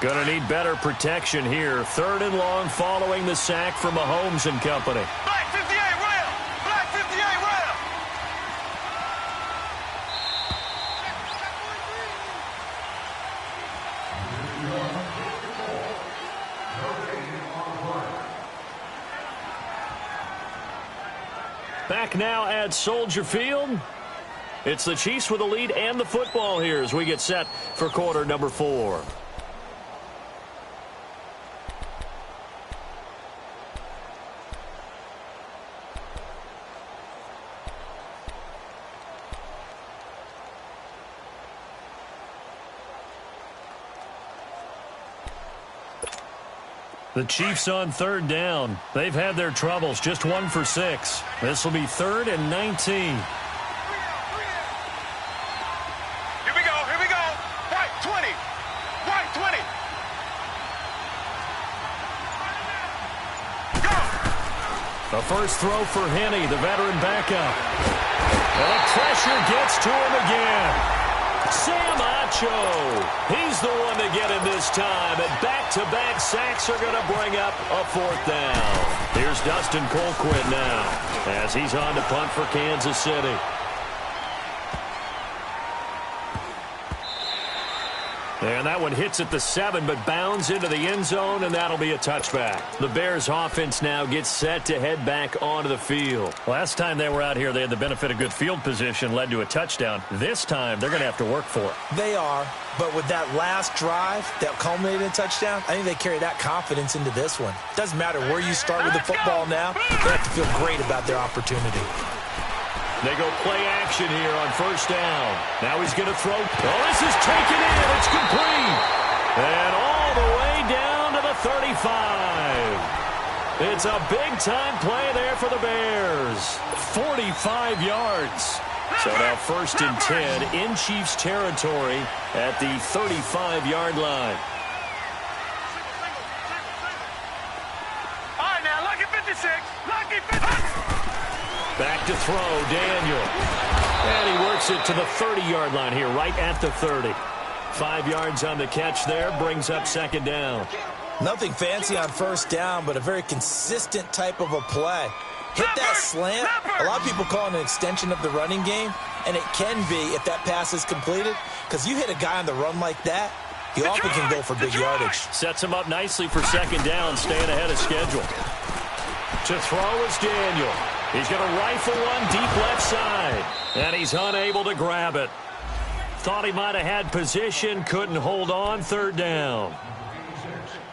D: Gonna need better protection here. 3rd and long following the sack from Mahomes and company.
E: Black 58 rail! Black 58 rail!
D: Back now at Soldier Field. It's the Chiefs with the lead and the football here as we get set for quarter number 4. The Chiefs on 3rd down. They've had their troubles, just 1 for 6. This will be 3rd and 19.
E: Here we go, here we go. White 20. White 20. Go!
D: The first throw for Henney, the veteran backup. And the pressure gets to him again. Sam Acho, he's the one to get him this time, and back-to-back sacks are going to bring up a 4th down. Here's Dustin Colquitt now as he's on to punt for Kansas City. And that one hits at the 7, but bounds into the end zone, and that'll be a touchback. The Bears offense now gets set to head back onto the field. Last time they were out here, they had the benefit of good field position, led to a touchdown. This time, they're going to have to work for it.
F: They are, but with that last drive that culminated in a touchdown, I think they carry that confidence into this one. Doesn't matter where you start with the football now, they have to feel great about their opportunity.
D: They go play action here on 1st down. Now he's going to throw. Oh, this is taken in. It's complete. And all the way down to the 35. It's a big-time play there for the Bears. 45 yards. So now 1st and 10 in Chiefs territory at the 35-yard line.
E: All right, now, lucky 56. Lucky 56.
D: Back to throw, Daniel. And he works it to the 30-yard line here, right at the 30. 5 yards on the catch there, brings up 2nd down.
F: Nothing fancy on 1st down, but a very consistent type of a play. Hit that slant. A lot of people call it an extension of the running game, and it can be if that pass is completed, because you hit a guy on the run like that, he often can go for big yardage.
D: Sets him up nicely for 2nd down, staying ahead of schedule. To throw is Daniel. He's going to rifle one deep left side, and he's unable to grab it. Thought he might have had position, couldn't hold on, 3rd down.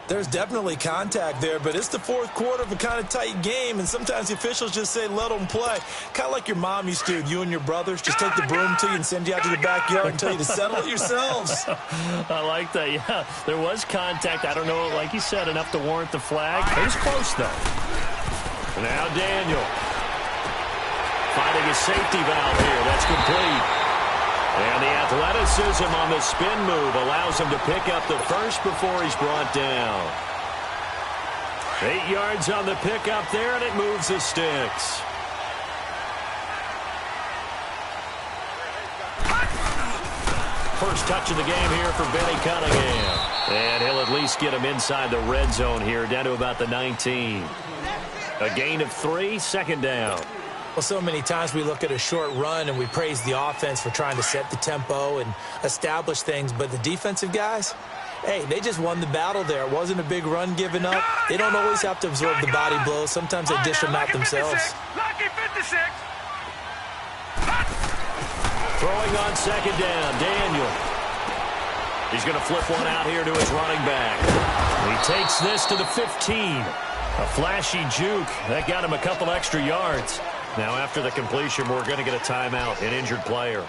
F: There's definitely contact there, but it's the 4th quarter of a kind of tight game, and sometimes the officials just say, let them play. Kind of like your mom used to with you and your brothers. Just take the broom to you and send you out to the backyard and tell you to settle it yourselves.
D: I like that, yeah. There was contact. I don't know, like you said, enough to warrant the flag. It was close, though. Now Daniel. Finding a safety valve here. That's complete. And the athleticism on the spin move allows him to pick up the first before he's brought down. 8 yards on the pickup there, and it moves the sticks. First touch of the game here for Benny Cunningham. And he'll at least get him inside the red zone here, down to about the 19. A gain of 3, 2nd down.
F: Well, so many times we look at a short run and we praise the offense for trying to set the tempo and establish things, but the defensive guys, hey, they just won the battle there. It wasn't a big run given up. They don't always have to absorb the body blows. Sometimes they dish them out themselves.
E: Lucky 56.
D: Throwing on 2nd down, Daniel. He's going to flip one out here to his running back. He takes this to the 15. A flashy juke. That got him a couple extra yards. Now, after the completion, we're going to get a timeout, an injured player.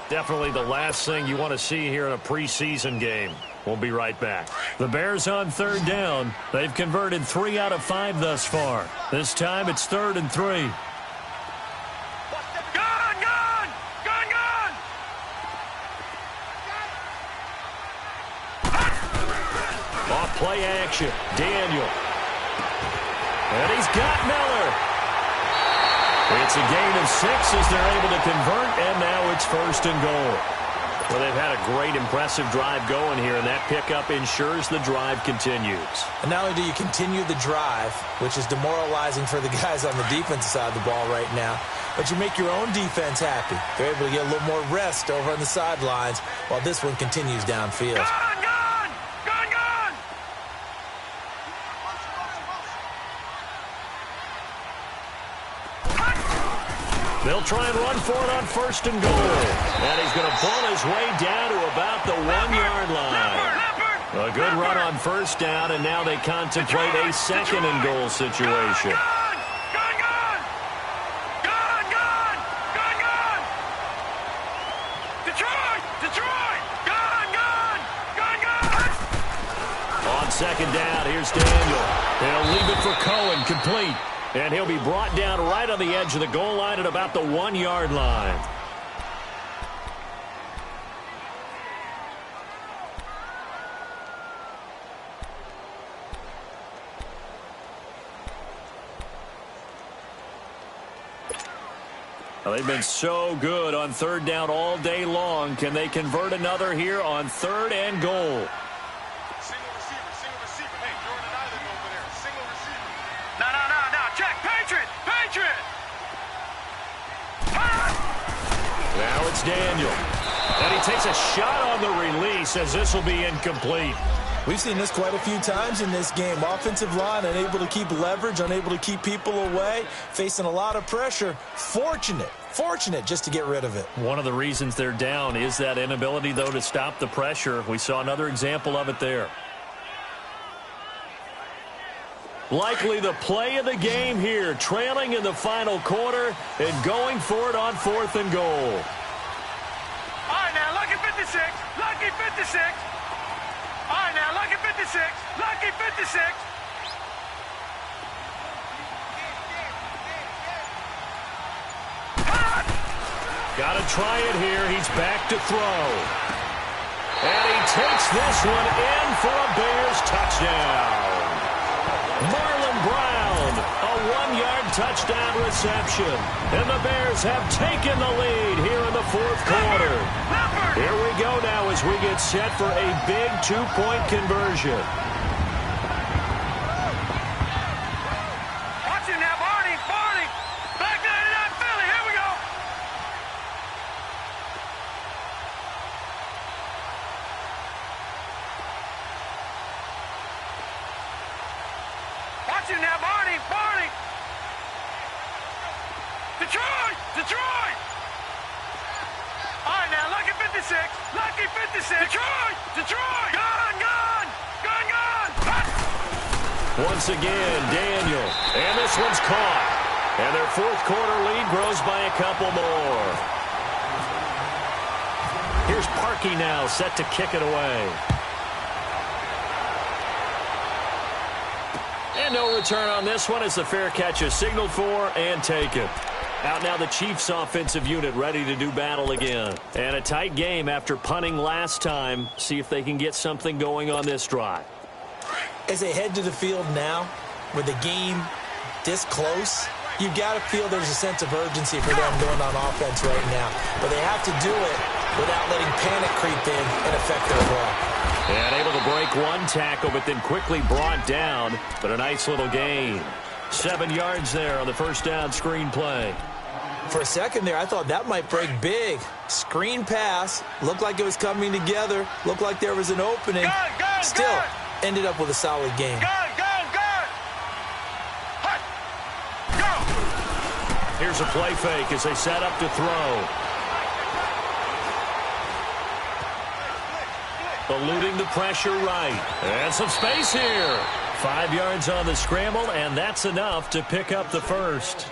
D: Definitely the last thing you want to see here in a preseason game. We'll be right back. The Bears on 3rd down. They've converted 3 out of 5 thus far. This time it's 3rd and 3. Off play action. Daniel. And he's got Miller. It's a gain of 6 as they're able to convert, and now it's 1st and goal. Well, they've had a great, impressive drive going here, and that pickup ensures the drive continues.
F: And not only do you continue the drive, which is demoralizing for the guys on the defensive side of the ball right now, but you make your own defense happy. They're able to get a little more rest over on the sidelines while this one continues downfield.
E: Gone!
D: They'll try and run for it on 1st and goal. And he's going to pull his way down to about the 1-yard line. A good run on 1st down, and now they contemplate a 2nd and goal situation. On 2nd down, here's Daniel. He'll leave it for Cohen, complete. And he'll be brought down right on the edge of the goal line at about the 1-yard line. Well, they've been so good on 3rd down all day long. Can they convert another here on 3rd and goal?
E: Single receiver. Hey, Jordan and Island over there. Single receiver. No. Check. Patriot.
D: Now it's Daniel. And he takes a shot on the release as this will be incomplete.
F: We've seen this quite a few times in this game. Offensive line unable to keep leverage, unable to keep people away, facing a lot of pressure. Fortunate just to get rid of it.
D: One of the reasons they're down is that inability, though, to stop the pressure. We saw another example of it there. Likely the play of the game here, trailing in the final quarter and going for it on 4th and goal.
E: All right, now, lucky 56. All right, now, lucky 56.
D: Got to try it here. He's back to throw. And he takes this one in for a Bears touchdown. Marlon Brown, a 1-yard touchdown reception. And the Bears have taken the lead here in the 4th quarter. Here we go now as we get set for a big 2-point conversion.
E: Watch it now, Barney. Back 99 Philly. Here we go. Watch it now, Barney. Detroit. All right, now, lucky 56. Detroit. Gone.
D: Once again, Daniel. And this one's caught. And their 4th quarter lead grows by a couple more. Here's Parkey now, set to kick it away. And no return on this one as the fair catch is signaled for and taken. Out now the Chiefs offensive unit ready to do battle again. And a tight game after punting last time. See if they can get something going on this drive.
F: As they head to the field now, with the game this close, you've got to feel there's a sense of urgency for them going on offense right now. But they have to do it without letting panic creep in and affect their ball.
D: And able to break one tackle, but then quickly brought down. But a nice little gain. 7 yards there on the 1st down screen play.
F: For a second there, I thought that might break big. Screen pass. Looked like it was coming together. Looked like there was an opening. Still ended up with a solid game.
D: Here's a play fake as they set up to throw. Eluding the pressure right. And some space here. 5 yards on the scramble, and that's enough to pick up the 1st.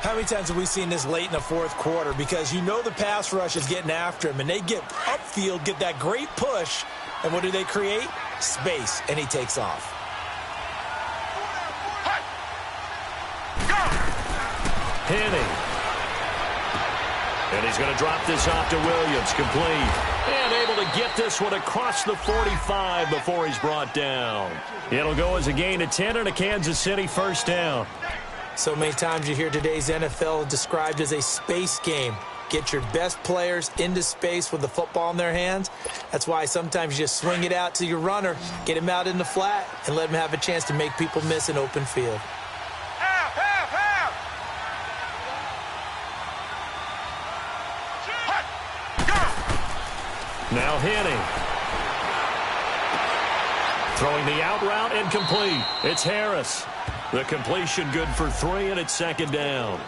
F: How many times have we seen this late in the 4th quarter? Because you know the pass rush is getting after him, and they get upfield, get that great push, and what do they create? Space, and he takes off.
D: Henning. And he's going to drop this off to Williams, complete. And able to get this one across the 45 before he's brought down. It'll go as a gain of 10 and a Kansas City first down.
F: So many times you hear today's NFL described as a space game. Get your best players into space with the football in their hands. That's why sometimes you just swing it out to your runner, get him out in the flat, and let him have a chance to make people miss an open field.
D: Now Henning. Throwing the out route and complete. It's Harris. The completion good for 3, and it's second down.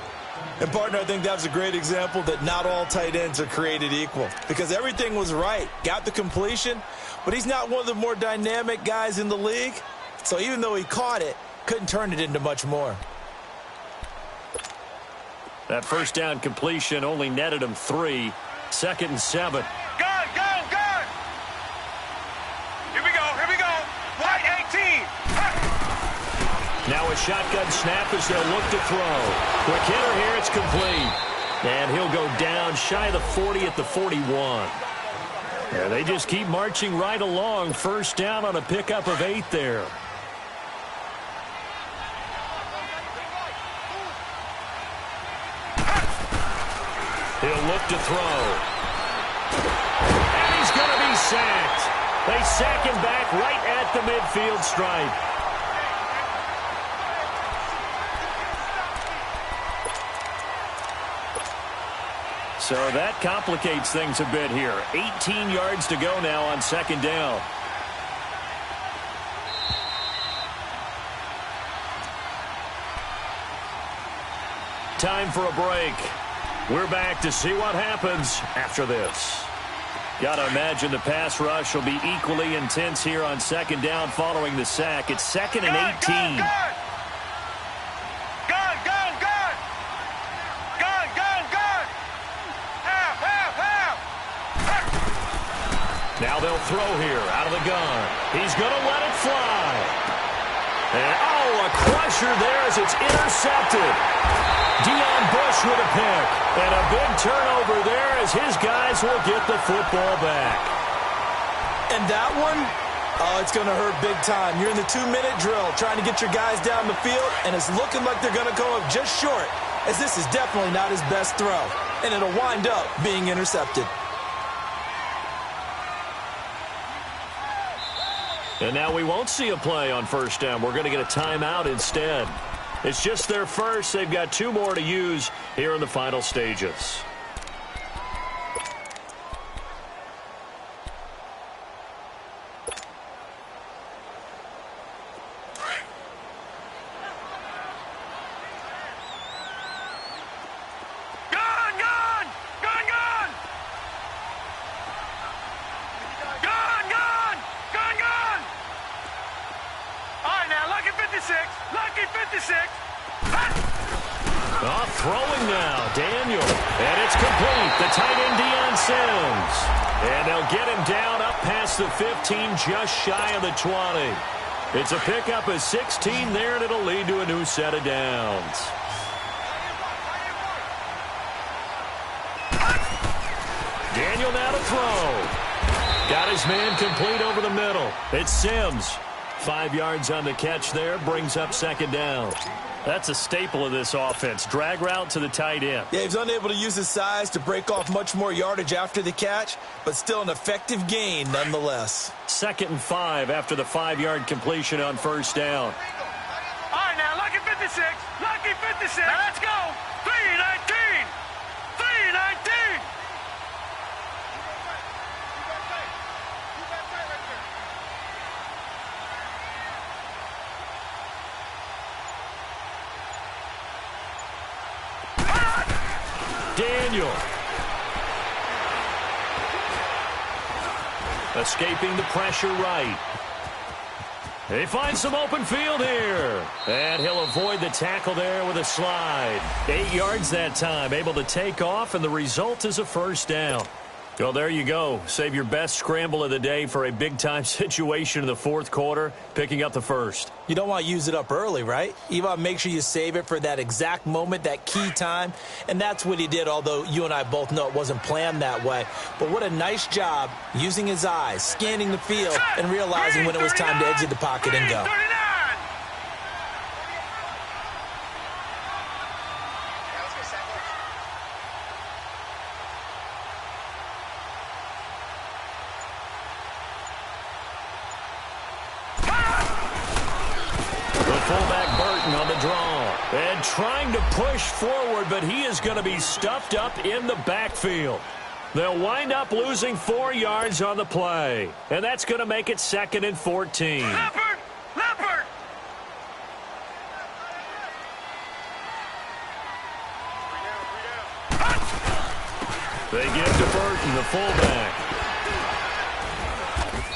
F: And, partner, I think that was a great example that not all tight ends are created equal, because everything was right. Got the completion, but he's not one of the more dynamic guys in the league. So even though he caught it, couldn't turn it into much more.
D: That first down completion only netted him 3. 2nd and 7.
E: Gun! Here we go. White 18.
D: Now a shotgun snap as they'll look to throw. Quick hitter here, it's complete. And he'll go down shy of the 40 at the 41. Yeah, they just keep marching right along. First down on a pickup of 8 there. He'll look to throw. And he's going to be sacked. They sack him back right at the midfield stripe. So that complicates things a bit here. 18 yards to go now on second down. Time for a break. We're back to see what happens after this. Got to imagine the pass rush will be equally intense here on second down following the sack. It's 2nd and 18.
E: Gun!
D: Now they'll throw here out of the gun. He's going to let it fly. And, a crusher there as it's intercepted. Deion Bush with a pick. And a big turnover there as his guys will get the football back.
F: And that one, it's going to hurt big time. You're in the 2-minute drill trying to get your guys down the field, and it's looking like they're going to go up just short, as this is definitely not his best throw. And it'll wind up being intercepted.
D: And now we won't see a play on first down. We're going to get a timeout instead. It's just their first. They've got 2 more to use here in the final stages.
E: Lucky 56.
D: Throwing now, Daniel. And it's complete. The tight end, Deion Sims. And they'll get him down up past the 15, just shy of the 20. It's a pickup of 16 there, and it'll lead to a new set of downs. Daniel now to throw. Got his man complete over the middle. It's Sims. 5 yards on the catch there, brings up second down. That's a staple of this offense. Drag route to the tight end.
F: Yeah, he's unable to use his size to break off much more yardage after the catch, but still an effective gain nonetheless.
D: 2nd and 5 after the 5-yard completion on first down.
E: All right, now, lucky 56. Lucky 56. Now, let's go. 3-19. 3-19.
D: Daniel. Escaping the pressure right. He finds some open field here. And he'll avoid the tackle there with a slide. 8 yards that time, able to take off, and the result is a first down. Well, there you go. Save your best scramble of the day for a big-time situation in the fourth quarter, picking up the first.
F: You don't want to use it up early, right? You want to make sure you save it for that exact moment, that key time, and that's what he did, although you and I both know it wasn't planned that way. But what a nice job using his eyes, scanning the field, and realizing when it was time to exit the pocket and go.
D: And trying to push forward, but he is going to be stuffed up in the backfield. They'll wind up losing 4 yards on the play. And that's going to make it 2nd and 14.
E: Leopard! Leopard!
D: They give to Burton, the fullback.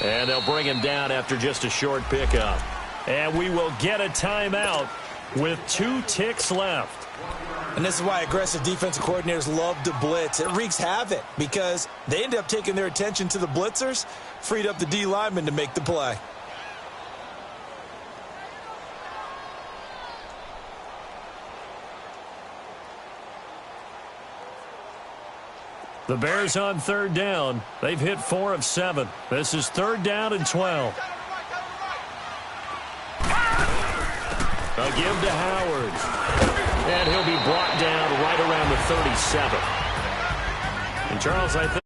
D: And they'll bring him down after just a short pickup. And we will get a timeout with 2 ticks left.
F: And this is why aggressive defensive coordinators love to blitz. It wreaks havoc because they end up taking their attention to the blitzers, freed up the D lineman to make the play.
D: The Bears on 3rd down. They've hit 4 of 7. This is 3rd down and 12. A give to Howard. And he'll be brought down right around the 37. And Charles, I think